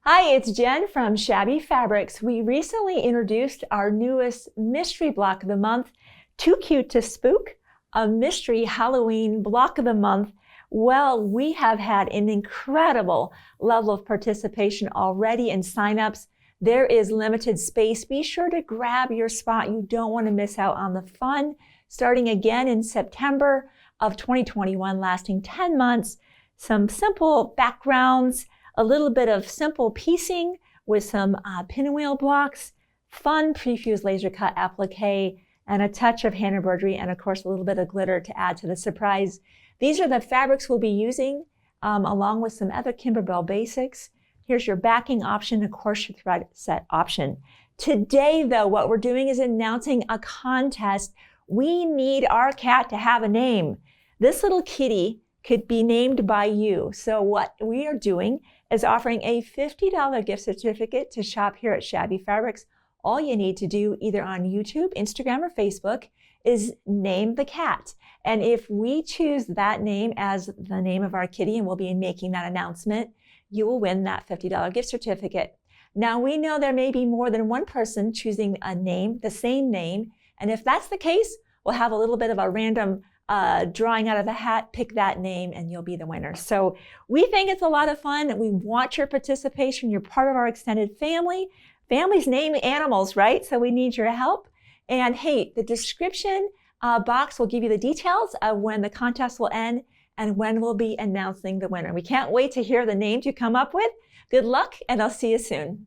Hi, it's Jen from Shabby Fabrics. We recently introduced our newest mystery block of the month, Too Cute to Spook, a mystery Halloween block of the month. Well, we have had an incredible level of participation already in signups. There is limited space. Be sure to grab your spot. You don't want to miss out on the fun. Starting again in September of 2021, lasting 10 months, some simple backgrounds, a little bit of simple piecing with some pinwheel blocks, fun prefused laser cut applique, and a touch of hand embroidery, and of course a little bit of glitter to add to the surprise. These are the fabrics we'll be using along with some other Kimberbell basics. Here's your backing option, of course your thread set option. Today though, what we're doing is announcing a contest. We need our cat to have a name. This little kitty could be named by you. So what we are doing is offering a $50 gift certificate to shop here at Shabby Fabrics. All you need to do either on YouTube, Instagram, or Facebook is name the cat. And if we choose that name as the name of our kitty, and we'll be making that announcement, you will win that $50 gift certificate. Now we know there may be more than one person choosing a name, the same name. And if that's the case, we'll have a little bit of a random drawing out of the hat, pick that name, and you'll be the winner. So we think it's a lot of fun. We want your participation. You're part of our extended family. Families name animals, right? So we need your help. And hey, the description box will give you the details of when the contest will end and when we'll be announcing the winner. We can't wait to hear the names you come up with. Good luck, and I'll see you soon.